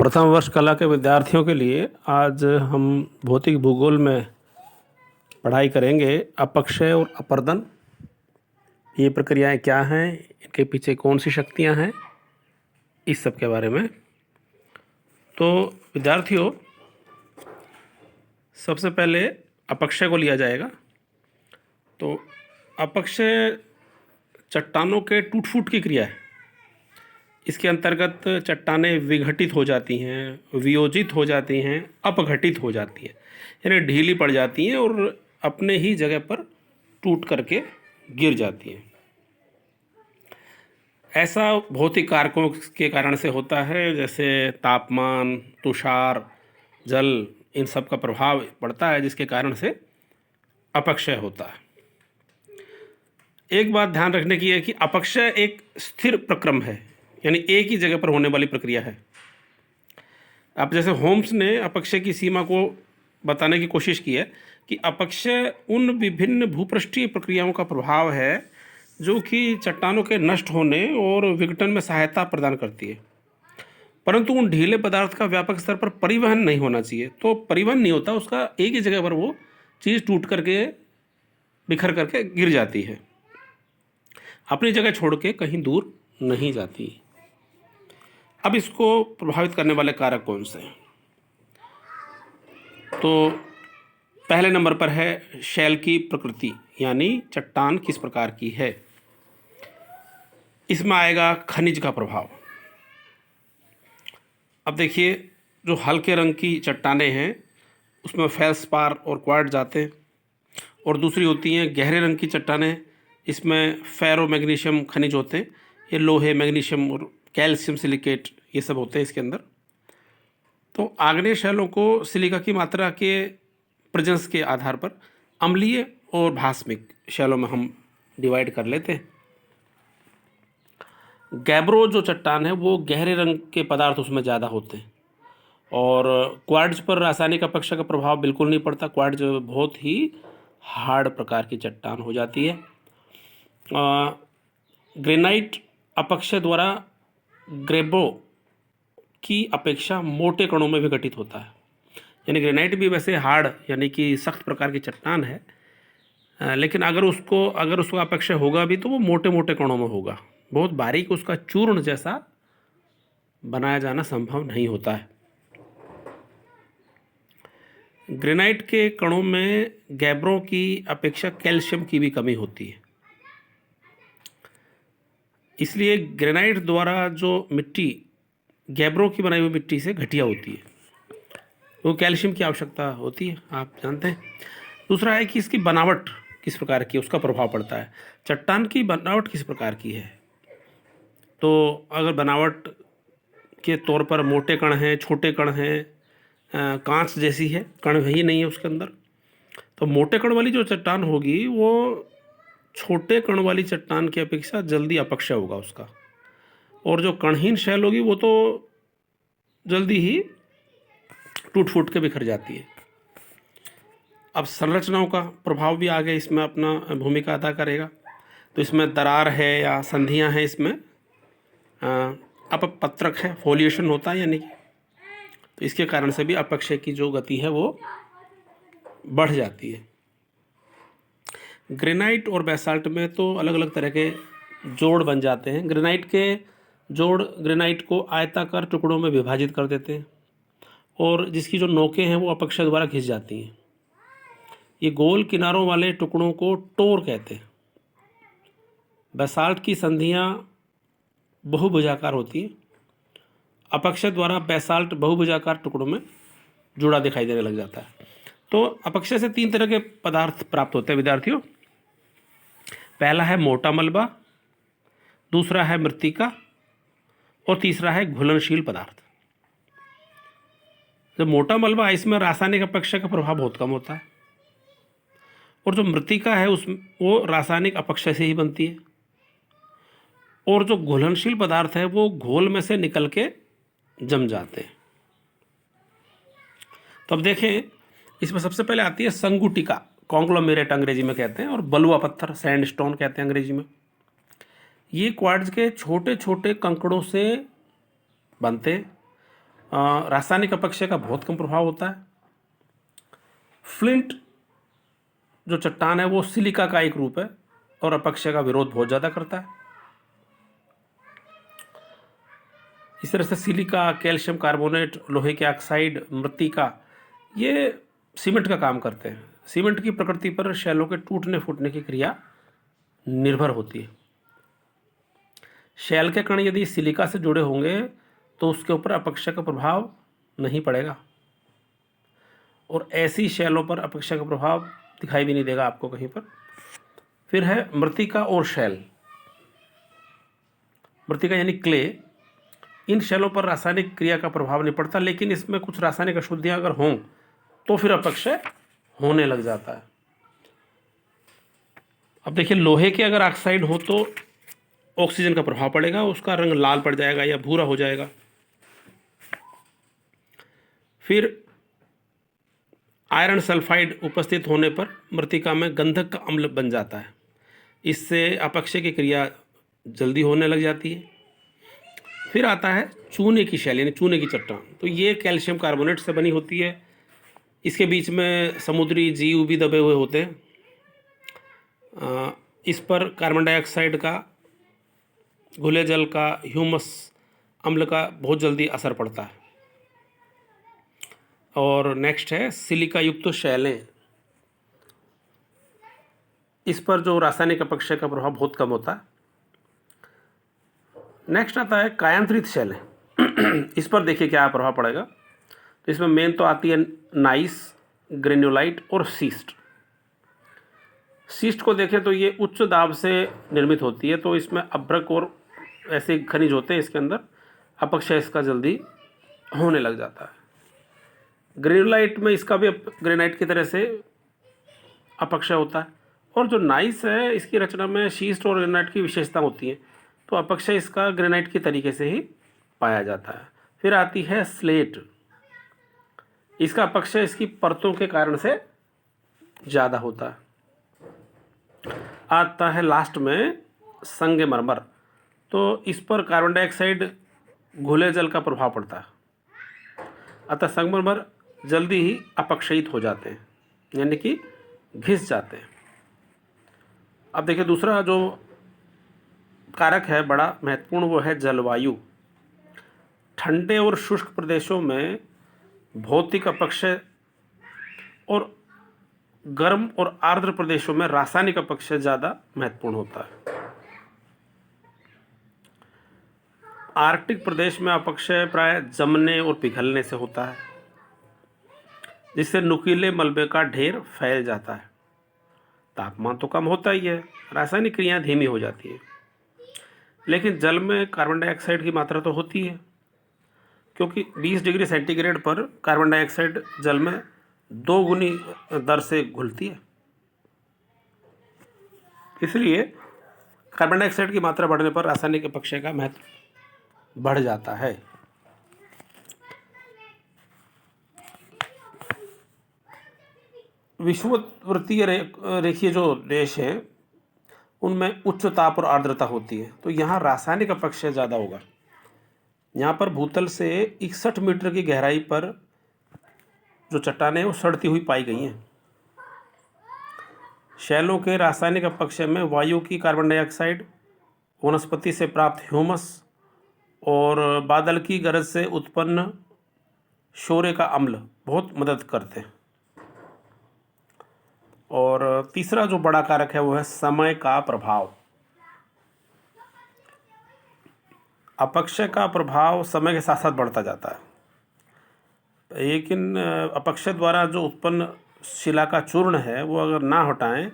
प्रथम वर्ष कला के विद्यार्थियों के लिए आज हम भौतिक भूगोल में पढ़ाई करेंगे। अपक्षय और अपर्दन, ये प्रक्रियाएं क्या हैं, इनके पीछे कौन सी शक्तियां हैं, इस सब के बारे में। तो विद्यार्थियों, सबसे पहले अपक्षय को लिया जाएगा। तो अपक्षय चट्टानों के टूट फूट की क्रिया है। इसके अंतर्गत चट्टानें विघटित हो जाती हैं, वियोजित हो जाती हैं, अपघटित हो जाती हैं, यानी ढीली पड़ जाती हैं और अपने ही जगह पर टूट करके गिर जाती हैं। ऐसा भौतिक कारकों के कारण से होता है, जैसे तापमान, तुषार, जल, इन सब का प्रभाव पड़ता है, जिसके कारण से अपक्षय होता है। एक बात ध्यान रखने की है कि अपक्षय एक स्थिर प्रक्रम है, यानी एक ही जगह पर होने वाली प्रक्रिया है। अब जैसे होम्स ने अपक्षय की सीमा को बताने की कोशिश की है कि अपक्षय उन विभिन्न भूपृष्ठीय प्रक्रियाओं का प्रभाव है जो कि चट्टानों के नष्ट होने और विघटन में सहायता प्रदान करती है, परंतु उन ढीले पदार्थ का व्यापक स्तर पर परिवहन नहीं होना चाहिए। तो परिवहन नहीं होता उसका, एक ही जगह पर वो चीज़ टूट करके बिखर करके गिर जाती है, अपनी जगह छोड़ के कहीं दूर नहीं जाती। अब इसको प्रभावित करने वाले कारक कौन से हैं? तो पहले नंबर पर है शैल की प्रकृति, यानी चट्टान किस प्रकार की है। इसमें आएगा खनिज का प्रभाव। अब देखिए, जो हल्के रंग की चट्टानें हैं उसमें फेल्सपार और क्वार्ट्ज जाते हैं, और दूसरी होती हैं गहरे रंग की चट्टानें, इसमें फेरो मैग्नीशियम खनिज होते हैं। ये लोहे, मैग्नीशियम और कैल्शियम सिलिकेट, ये सब होते हैं इसके अंदर। तो आग्नेय शैलों को सिलिका की मात्रा के प्रेजेंस के आधार पर अम्लीय और भास्मिक शैलों में हम डिवाइड कर लेते हैं। गैब्रो जो चट्टान है वो गहरे रंग के पदार्थ उसमें ज़्यादा होते हैं, और क्वार्ट्ज पर रासायनिक अपक्षय का प्रभाव बिल्कुल नहीं पड़ता। क्वार्ट्ज बहुत ही हार्ड प्रकार की चट्टान हो जाती है। ग्रेनाइट अपक्षय द्वारा ग्रेब्रो की अपेक्षा मोटे कणों में विघटित होता है, यानी ग्रेनाइट भी वैसे हार्ड यानी कि सख्त प्रकार की चट्टान है, लेकिन अगर उसको अपक्षय होगा भी तो वो मोटे मोटे कणों में होगा, बहुत बारीक उसका चूर्ण जैसा बनाया जाना संभव नहीं होता है। ग्रेनाइट के कणों में गैब्रो की अपेक्षा कैल्शियम की भी कमी होती है, इसलिए ग्रेनाइट द्वारा जो मिट्टी गैब्रो की बनाई हुई मिट्टी से घटिया होती है, वो कैल्शियम की आवश्यकता होती है, आप जानते हैं। दूसरा है कि इसकी बनावट किस प्रकार की है, उसका प्रभाव पड़ता है। चट्टान की बनावट किस प्रकार की है, तो अगर बनावट के तौर पर मोटे कण हैं, छोटे कण हैं, कांच जैसी है, कण ही नहीं है उसके अंदर, तो मोटे कण वाली जो चट्टान होगी वो छोटे कण वाली चट्टान की अपेक्षा जल्दी अपक्षय होगा उसका, और जो कणहीन शैल होगी वो तो जल्दी ही टूट फूट के बिखर जाती है। अब संरचनाओं का प्रभाव भी आगे इसमें अपना भूमिका अदा करेगा। तो इसमें दरार है या संधियां हैं, इसमें अपपत्रक है, फोलिएशन होता है, यानी कि तो इसके कारण से भी अपक्षय की जो गति है वो बढ़ जाती है। ग्रेनाइट और बेसाल्ट में तो अलग अलग तरह के जोड़ बन जाते हैं। ग्रेनाइट के जोड़ ग्रेनाइट को आयताकार टुकड़ों में विभाजित कर देते हैं, और जिसकी जो नोकें हैं वो अपक्षय द्वारा खिंच जाती हैं। ये गोल किनारों वाले टुकड़ों को टोर कहते हैं। बेसाल्ट की संधियां बहुभुजाकार होती हैं। अपक्षय द्वारा बेसाल्ट बहुभुजाकार टुकड़ों में जुड़ा दिखाई देने लग जाता है। तो अपक्षय से 3 तरह के पदार्थ प्राप्त होते हैं विद्यार्थियों। पहला है मोटा मलबा, दूसरा है मृत्तिका, और तीसरा है घुलनशील पदार्थ। जो मोटा मलबा है इसमें रासायनिक अपक्षय का प्रभाव बहुत कम होता है, और जो मृत्तिका है वो रासायनिक अपक्षय से ही बनती है, और जो घुलनशील पदार्थ है वो घोल में से निकल के जम जाते हैं। तो अब देखें, इसमें सबसे पहले आती है संगुटिका, कॉन्ग्लोमेरेट अंग्रेजी में कहते हैं, और बलुआ पत्थर, सैंडस्टोन कहते हैं अंग्रेजी में। ये क्वार्ट्ज के छोटे छोटे कंकड़ों से बनते हैं, रासायनिक अपक्षय का बहुत कम प्रभाव होता है। फ्लिंट जो चट्टान है वो सिलिका का एक रूप है और अपक्षय का विरोध बहुत ज़्यादा करता है। इस तरह से सिलिका, कैल्शियम कार्बोनेट, लोहे के ऑक्साइड, मृत्तिका, ये सीमेंट का काम करते हैं। सीमेंट की प्रकृति पर शैलों के टूटने फूटने की क्रिया निर्भर होती है। शैल के कण यदि सिलिका से जुड़े होंगे तो उसके ऊपर अपक्षय का प्रभाव नहीं पड़ेगा और ऐसी शैलों पर अपक्षय का प्रभाव दिखाई भी नहीं देगा आपको कहीं पर। फिर है मृत्तिका और शैल। मृत्तिका यानी क्ले, इन शैलों पर रासायनिक क्रिया का प्रभाव नहीं पड़ता, लेकिन इसमें कुछ रासायनिक अशुद्धियां अगर हों तो फिर अपक्षय होने लग जाता है। अब देखिए, लोहे के अगर ऑक्साइड हो तो ऑक्सीजन का प्रभाव पड़ेगा, उसका रंग लाल पड़ जाएगा या भूरा हो जाएगा। फिर आयरन सल्फाइड उपस्थित होने पर मृत्तिका में गंधक का अम्ल बन जाता है, इससे अपक्षय की क्रिया जल्दी होने लग जाती है। फिर आता है चूने की शैल यानी चूने की चट्टान। तो ये कैल्शियम कार्बोनेट से बनी होती है, इसके बीच में समुद्री जीव भी दबे हुए होते हैं। इस पर कार्बन डाइऑक्साइड का, घुले जल का, ह्यूमस अम्ल का बहुत जल्दी असर पड़ता है। और नेक्स्ट है सिलिका युक्त शैलें। इस पर जो रासायनिक अपक्षय का प्रभाव बहुत कम होता है। नेक्स्ट आता है कायांतरित शैलें। इस पर देखिए क्या प्रभाव पड़ेगा। तो इसमें मेन तो आती है नाइस, ग्रेन्युलाइट और सीस्ट। सीस्ट को देखें तो ये उच्च दाब से निर्मित होती है, तो इसमें अभ्रक और ऐसे खनिज होते हैं इसके अंदर, अपक्षय इसका जल्दी होने लग जाता है। ग्रेनुलाइट में इसका भी ग्रेनाइट की तरह से अपक्षय होता है। और जो नाइस है, इसकी रचना में शीस्ट और ग्रेनाइट की विशेषता होती है, तो अपक्षय इसका ग्रेनाइट के तरीके से ही पाया जाता है। फिर आती है स्लेट। इसका अपक्षय इसकी परतों के कारण से ज़्यादा होता है। आता है लास्ट में संगमरमर। तो इस पर कार्बन डाइऑक्साइड, घुले जल का प्रभाव पड़ता है, अतः संगमरमर जल्दी ही अपक्षयित हो जाते हैं, यानी कि घिस जाते हैं। अब देखिए, दूसरा जो कारक है बड़ा महत्वपूर्ण, वो है जलवायु। ठंडे और शुष्क प्रदेशों में भौतिक अपक्षय और गर्म और आर्द्र प्रदेशों में रासायनिक अपक्षय ज़्यादा महत्वपूर्ण होता है। आर्कटिक प्रदेश में अपक्षय प्राय जमने और पिघलने से होता है, जिससे नुकीले मलबे का ढेर फैल जाता है। तापमान तो कम होता ही है, रासायनिक क्रियाएं धीमी हो जाती है, लेकिन जल में कार्बन डाइऑक्साइड की मात्रा तो होती है, क्योंकि 20 डिग्री सेंटीग्रेड पर कार्बन डाइऑक्साइड जल में 2 गुनी दर से घुलती है। इसलिए कार्बन डाइऑक्साइड की मात्रा बढ़ने पर रासायनिक अपक्षय का महत्व बढ़ जाता है। विषुववृत्तीय रेखीय जो देश हैं उनमें उच्च ताप और आर्द्रता होती है, तो यहाँ रासायनिक अपक्षय ज़्यादा होगा। यहाँ पर भूतल से 61 मीटर की गहराई पर जो चट्टानें वो सड़ती हुई पाई गई हैं। शैलों के रासायनिक अपक्षय में वायु की कार्बन डाइऑक्साइड, वनस्पति से प्राप्त ह्यूमस और बादल की गरज से उत्पन्न शोरे का अम्ल बहुत मदद करते हैं। और तीसरा जो बड़ा कारक है वो है समय का प्रभाव। अपक्षय का प्रभाव समय के साथ साथ बढ़ता जाता है, लेकिन अपक्षय द्वारा जो उत्पन्न शिला का चूर्ण है वो अगर ना हटाएं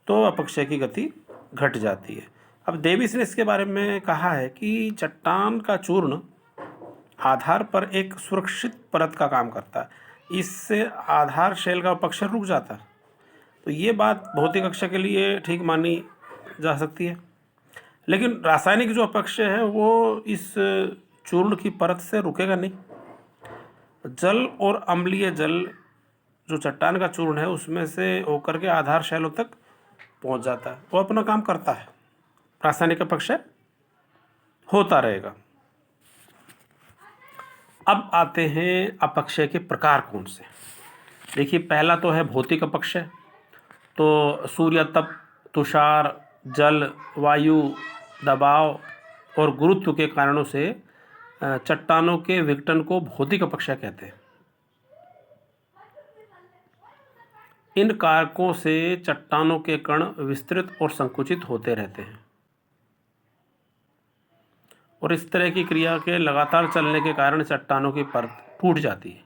तो अपक्षय की गति घट जाती है। अब डेविस ने इसके बारे में कहा है कि चट्टान का चूर्ण आधार पर एक सुरक्षित परत का काम करता है, इससे आधार शैल का अपक्षय रुक जाता है। तो ये बात भौतिक अपक्षय के लिए ठीक मानी जा सकती है, लेकिन रासायनिक जो अपक्षय है वो इस चूर्ण की परत से रुकेगा नहीं। जल और अम्लीय जल जो चट्टान का चूर्ण है उसमें से होकर के आधार शैलों तक पहुंच जाता है, वो अपना काम करता है, रासायनिक अपक्षय होता रहेगा। अब आते हैं अपक्षय के प्रकार कौन से। देखिए, पहला तो है भौतिक अपक्षय। तो सूर्य, तप, तुषार, जल, वायु, दबाव और गुरुत्व के कारणों से चट्टानों के विघटन को भौतिक अपक्षय कहते हैं। इन कारकों से चट्टानों के कण विस्तृत और संकुचित होते रहते हैं और इस तरह की क्रिया के लगातार चलने के कारण चट्टानों की परत टूट जाती है।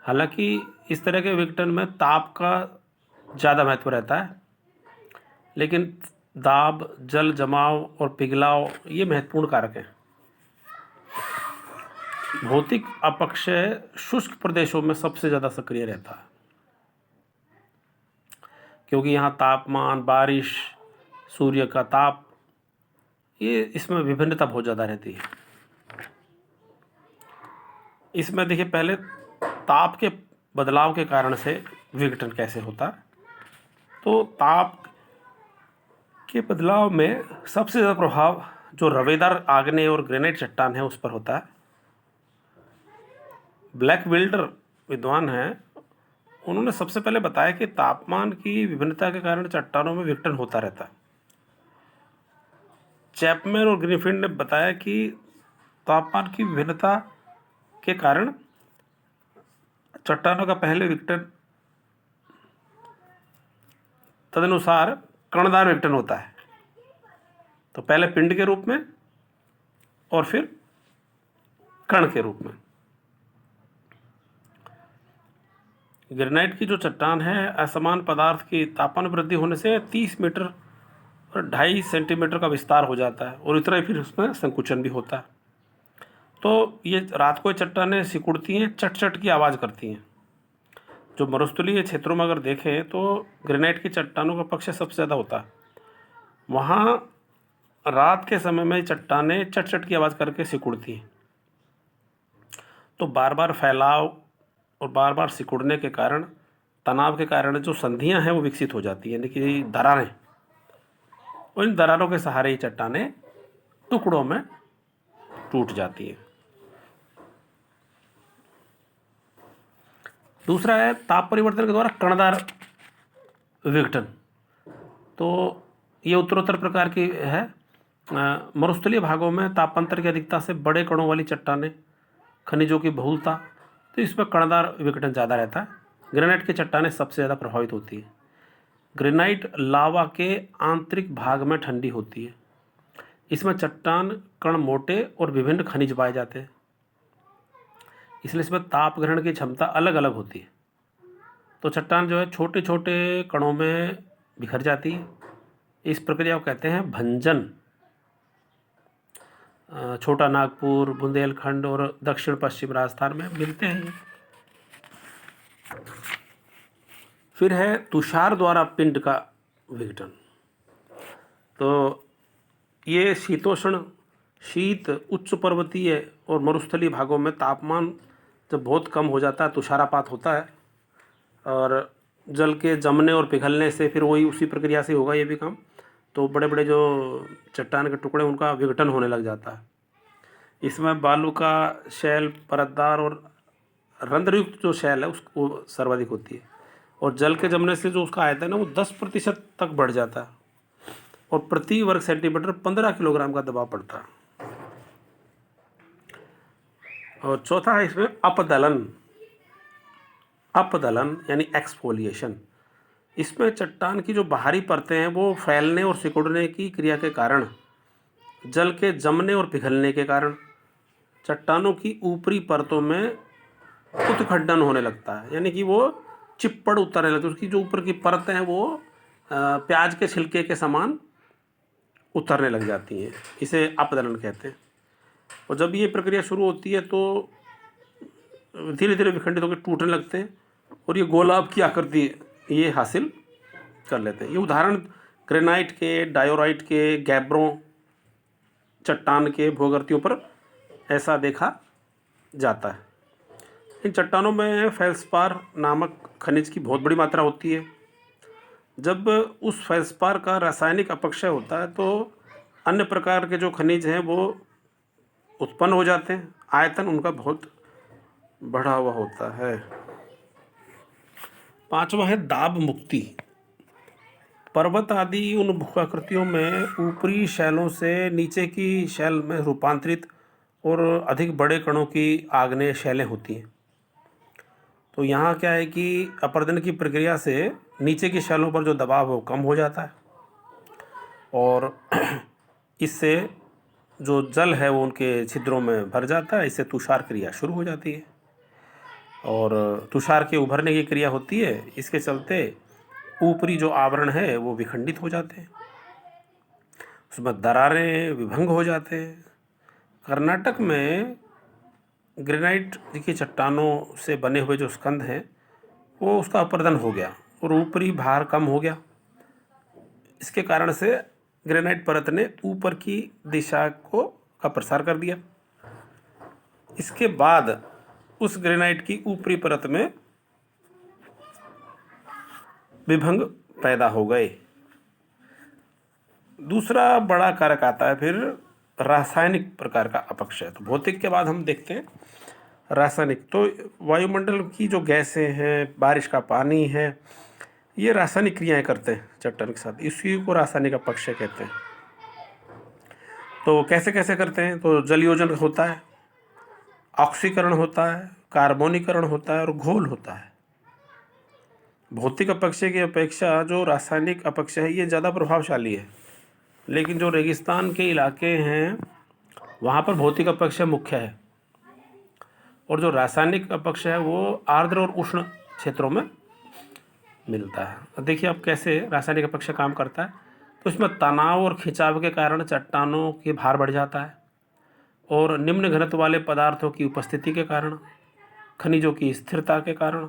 हालांकि इस तरह के विघटन में ताप का ज़्यादा महत्व रहता है, लेकिन दाब, जल जमाव और पिघलाव ये महत्वपूर्ण कारक हैं। भौतिक अपक्षय शुष्क प्रदेशों में सबसे ज़्यादा सक्रिय रहता है, क्योंकि यहाँ तापमान, बारिश, सूर्य का ताप, ये इसमें विभिन्नता बहुत ज़्यादा रहती है। इसमें देखिए, पहले ताप के बदलाव के कारण से विघटन कैसे होता है। तो ताप के बदलाव में सबसे ज़्यादा प्रभाव जो रवेदार आग्नेय और ग्रेनाइट चट्टान है उस पर होता है। ब्लैक विल्डर विद्वान हैं, उन्होंने सबसे पहले बताया कि तापमान की विभिन्नता के कारण चट्टानों में विघटन होता रहता है। चैपमैन और ग्रिफिन ने बताया कि तापमान की विभिन्नता के कारण चट्टानों का पहले विघटन तदनुसार कणदार विघटन होता है। तो पहले पिंड के रूप में और फिर कण के रूप में। ग्रेनाइट की जो चट्टान है, असमान पदार्थ की तापमान वृद्धि होने से 30 मीटर और 2.5 सेंटीमीटर का विस्तार हो जाता है और इतना ही फिर उसमें संकुचन भी होता है। तो ये रात को चट्टानें सिकुड़ती हैं, चट चट की आवाज़ करती हैं। जो मरुस्थलीय क्षेत्रों में अगर देखें तो ग्रेनाइट की चट्टानों का पक्ष सबसे ज़्यादा होता है। वहाँ रात के समय में चट्टानें चट चट की आवाज़ करके सिकुड़ती हैं। तो बार बार फैलाव और बार बार सिकुड़ने के कारण, तनाव के कारण जो संधियां हैं वो विकसित हो जाती हैं, यानी कि दरारें। और इन दरारों के सहारे ही चट्टानें टुकड़ों में टूट जाती हैं। दूसरा है ताप परिवर्तन के द्वारा कणदार विघटन। तो ये उत्तरोत्तर प्रकार की है। मरुस्थलीय भागों में तापांतर की अधिकता से बड़े कणों वाली चट्टानें, खनिजों की बहुलता, तो इसमें कणदार विघटन ज़्यादा रहता है। ग्रेनाइट की चट्टानें सबसे ज़्यादा प्रभावित होती है। ग्रेनाइट लावा के आंतरिक भाग में ठंडी होती है। इसमें चट्टान कण मोटे और विभिन्न खनिज पाए जाते हैं, इसलिए इसमें ताप ग्रहण की क्षमता अलग अलग होती है। तो चट्टान जो है छोटे छोटे कणों में बिखर जाती है। इस प्रक्रिया को कहते हैं भंजन। छोटा नागपुर, बुंदेलखंड और दक्षिण पश्चिम राजस्थान में मिलते हैं। फिर है तुषार द्वारा पिंड का विघटन। तो ये शीतोष्ण, शीत, उच्च पर्वतीय और मरुस्थलीय भागों में तापमान जब बहुत कम हो जाता है, तुषारापात होता है और जल के जमने और पिघलने से फिर वही उसी प्रक्रिया से होगा ये भी काम। तो बड़े बड़े जो चट्टान के टुकड़े उनका विघटन होने लग जाता है। इसमें बालू का शैल परतदार और रंध्रयुक्त जो शैल है उसको सर्वाधिक होती है और जल के जमने से जो उसका आयतन है वो 10% तक बढ़ जाता है और प्रति वर्ग सेंटीमीटर 15 किलोग्राम का दबाव पड़ता है। और चौथा है इसमें अपदलन। अपदलन यानी एक्सफोलिएशन। इसमें चट्टान की जो बाहरी परतें हैं वो फैलने और सिकुड़ने की क्रिया के कारण, जल के जमने और पिघलने के कारण चट्टानों की ऊपरी परतों में उत्खंडन होने लगता है, यानी कि वो चिप्पड़ उतरने लगती है। उसकी जो ऊपर की परतें हैं वो प्याज के छिलके के समान उतरने लग जाती हैं। इसे अपदलन कहते हैं। और जब ये प्रक्रिया शुरू होती है तो धीरे धीरे विखंडित होकर टूटने लगते हैं और ये गोलाभ की आकृति ये हासिल कर लेते हैं। ये उदाहरण ग्रेनाइट के, डायोराइट के, गैब्रों चट्टान के भूगर्तियों पर ऐसा देखा जाता है। इन चट्टानों में फेल्सपार नामक खनिज की बहुत बड़ी मात्रा होती है। जब उस फेल्सपार का रासायनिक अपक्षय होता है तो अन्य प्रकार के जो खनिज हैं वो उत्पन्न हो जाते हैं। आयतन उनका बहुत बढ़ा हुआ होता है। पांचवा है दाब मुक्ति। पर्वत आदि उन भूआकृतियों में ऊपरी शैलों से नीचे की शैल में रूपांतरित और अधिक बड़े कणों की आग्नेय शैलें होती हैं। तो यहाँ क्या है कि अपरदन की प्रक्रिया से नीचे की शैलों पर जो दबाव है वो कम हो जाता है और इससे जो जल है वो उनके छिद्रों में भर जाता है। इससे तुषार क्रिया शुरू हो जाती है और तुषार के उभरने की क्रिया होती है। इसके चलते ऊपरी जो आवरण है वो विखंडित हो जाते हैं, उसमें दरारें विभंग हो जाते हैं। कर्नाटक में ग्रेनाइट की चट्टानों से बने हुए जो स्कंध हैं वो उसका अपर्दन हो गया और ऊपरी भार कम हो गया। इसके कारण से ग्रेनाइट परत ने ऊपर की दिशा का प्रसार कर दिया। इसके बाद उस ग्रेनाइट की ऊपरी परत में विभंग पैदा हो गए। दूसरा बड़ा कारक आता है फिर रासायनिक प्रकार का अपक्षय। तो भौतिक के बाद हम देखते हैं रासायनिक। तो वायुमंडल की जो गैसें हैं, बारिश का पानी है, ये रासायनिक क्रियाएं करते हैं चट्टान के साथ, इसी को रासायनिक अपक्षय कहते हैं। तो कैसे कैसे करते हैं? तो जलयोजन होता है, ऑक्सीकरण होता है, कार्बोनीकरण होता है और घोल होता है। भौतिक अपक्षय की अपेक्षा जो रासायनिक अपक्षय है ये ज़्यादा प्रभावशाली है, लेकिन जो रेगिस्तान के इलाके हैं वहाँ पर भौतिक अपक्षय मुख्य है और जो रासायनिक अपक्षय है वो आर्द्र और उष्ण क्षेत्रों में मिलता है। अब देखिए अब कैसे रासायनिक अपक्षय काम करता है। तो इसमें तनाव और खिंचाव के कारण चट्टानों के भार बढ़ जाता है और निम्न घनत्व वाले पदार्थों की उपस्थिति के कारण, खनिजों की स्थिरता के कारण,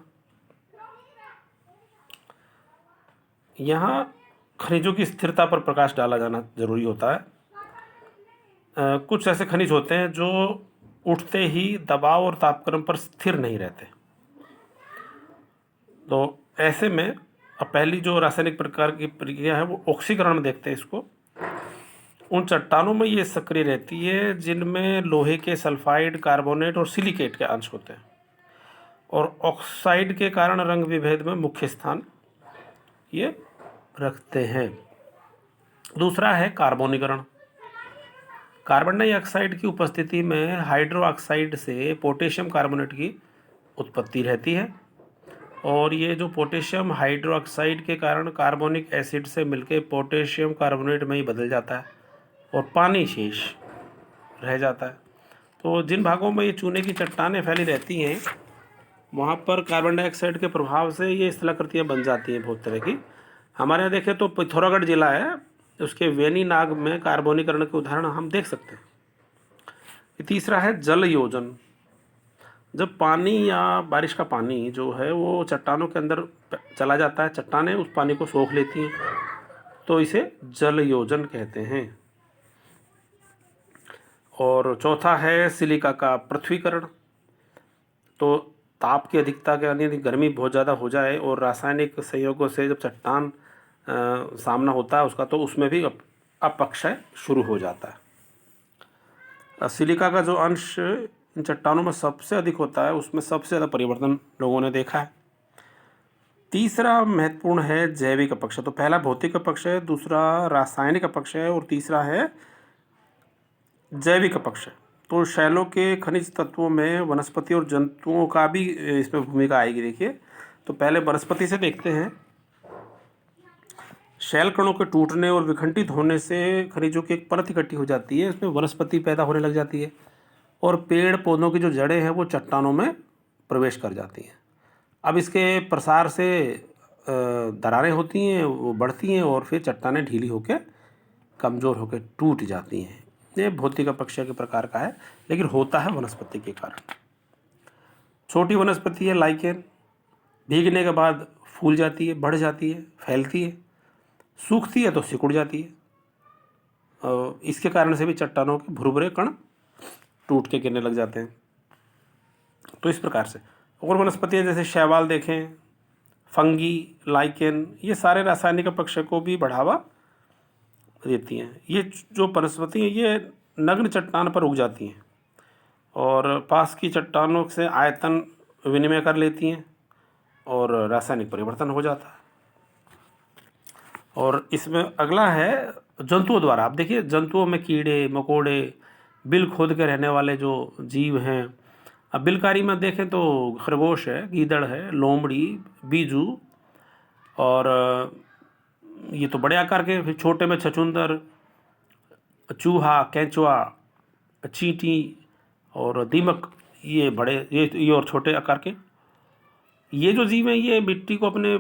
यहाँ खनिजों की स्थिरता पर प्रकाश डाला जाना जरूरी होता है। कुछ ऐसे खनिज होते हैं जो उठते ही दबाव और तापक्रम पर स्थिर नहीं रहते। तो ऐसे में अब पहली जो रासायनिक प्रकार की प्रक्रिया है वो ऑक्सीकरण में देखते हैं इसको। उन चट्टानों में ये सक्रिय रहती है जिनमें लोहे के सल्फाइड, कार्बोनेट और सिलिकेट के अंश होते हैं और ऑक्साइड के कारण रंग विभेद में मुख्य स्थान ये रखते हैं। दूसरा है कार्बोनीकरण। कार्बन डाइऑक्साइड की उपस्थिति में हाइड्रो ऑक्साइड से पोटेशियम कार्बोनेट की उत्पत्ति रहती है और ये जो पोटेशियम हाइड्रो ऑक्साइड के कारण कार्बोनिक एसिड से मिलकर पोटेशियम कार्बोनेट में ही बदल जाता है और पानी शेष रह जाता है। तो जिन भागों में ये चूने की चट्टानें फैली रहती हैं वहाँ पर कार्बन डाइऑक्साइड के प्रभाव से ये स्थलाकृतियाँ बन जाती हैं बहुत तरह की। हमारे यहाँ देखें तो पिथौरागढ़ जिला है, उसके वेनी नाग में कार्बोनीकरण के उदाहरण हम देख सकते हैं। तीसरा है जल योजन। जब पानी या बारिश का पानी जो है वो चट्टानों के अंदर चला जाता है, चट्टानें उस पानी को सोख लेती हैं, तो इसे जल योजन कहते हैं। और चौथा है सिलिका का पृथ्वीकरण। तो ताप की अधिकता के यानी गर्मी बहुत ज़्यादा हो जाए और रासायनिक संयोगों से जब चट्टान सामना होता है उसका, तो उसमें भी अपक्षय शुरू हो जाता है। सिलिका का जो अंश इन चट्टानों में सबसे अधिक होता है उसमें सबसे ज़्यादा परिवर्तन लोगों ने देखा है। तीसरा महत्वपूर्ण है जैविक अपक्षय। तो पहला भौतिक अपक्षय, दूसरा रासायनिक अपक्षय और तीसरा है जैविक अपक्षय। तो शैलों के खनिज तत्वों में वनस्पति और जंतुओं का भी इसमें भूमिका आएगी। देखिए तो पहले वनस्पति से देखते हैं। शैल कणों के टूटने और विखंडित होने से खनिजों की एक परत इकट्ठी हो जाती है, इसमें वनस्पति पैदा होने लग जाती है और पेड़ पौधों की जो जड़ें हैं वो चट्टानों में प्रवेश कर जाती हैं। अब इसके प्रसार से दरारें होती हैं, वो बढ़ती हैं और फिर चट्टानें ढीली होकर कमज़ोर होकर टूट जाती हैं। ये भौतिक अपक्षय के प्रकार का है, लेकिन होता है वनस्पति के कारण। छोटी वनस्पति है लाइकेन, भीगने के बाद फूल जाती है, बढ़ जाती है, फैलती है, सूखती है तो सिकुड़ जाती है और इसके कारण से भी चट्टानों के भुरभुरे कण टूट के गिरने लग जाते हैं। तो इस प्रकार से और वनस्पतियाँ जैसे शैवाल देखें, फंगी, लाइकेन, ये सारे रासायनिक अपक्षय को भी बढ़ावा देती हैं। ये जो वनस्पति हैं ये नग्न चट्टान पर उग जाती हैं और पास की चट्टानों से आयतन विनिमय कर लेती हैं और रासायनिक परिवर्तन हो जाता है। और इसमें अगला है जंतुओं द्वारा। आप देखिए जंतुओं में कीड़े मकोड़े, बिल खोद के रहने वाले जो जीव हैं। अब बिलकारी में देखें तो खरगोश है, गीदड़ है, लोमड़ी, बीजू, और ये तो बड़े आकार के। फिर छोटे में छछूंदर, चूहा, केंचुआ, चींटी और दीमक, ये बड़े, ये और छोटे आकार के। ये जो जीव हैं ये मिट्टी को अपने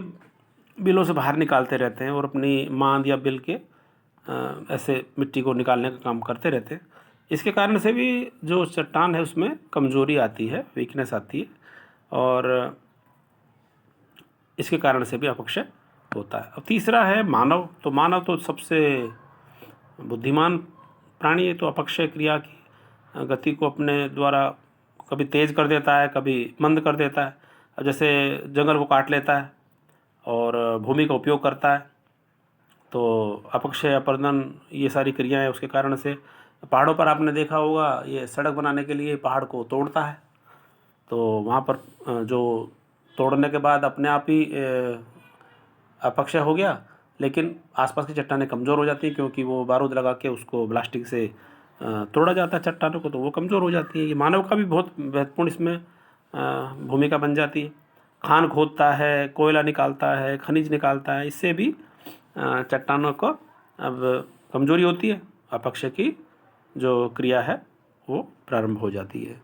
बिलों से बाहर निकालते रहते हैं और अपनी मांद या बिल के ऐसे मिट्टी को निकालने का काम करते रहते हैं। इसके कारण से भी जो चट्टान है उसमें कमज़ोरी आती है, वीकनेस आती है, और इसके कारण से भी अपक्षय होता है। अब तीसरा है मानव। तो मानव तो सबसे बुद्धिमान प्राणी है, तो अपक्षय क्रिया की गति को अपने द्वारा कभी तेज़ कर देता है, कभी मंद कर देता है। अब जैसे जंगल को काट लेता है और भूमि का उपयोग करता है, तो अपक्षय, अपरदन, ये सारी क्रियाएं उसके कारण से। पहाड़ों पर आपने देखा होगा ये सड़क बनाने के लिए पहाड़ को तोड़ता है, तो वहाँ पर जो तोड़ने के बाद अपने आप ही अपक्षय हो गया, लेकिन आसपास की चट्टानें कमज़ोर हो जाती हैं क्योंकि वो बारूद लगा के उसको प्लास्टिक से तोड़ा जाता है चट्टानों को, तो वो कमज़ोर हो जाती है। ये मानव का भी बहुत महत्वपूर्ण इसमें भूमिका बन जाती है। खान खोदता है, कोयला निकालता है, खनिज निकालता है, इससे भी चट्टानों को अब कमज़ोरी होती है, अपक्षय की जो क्रिया है वो प्रारंभ हो जाती है।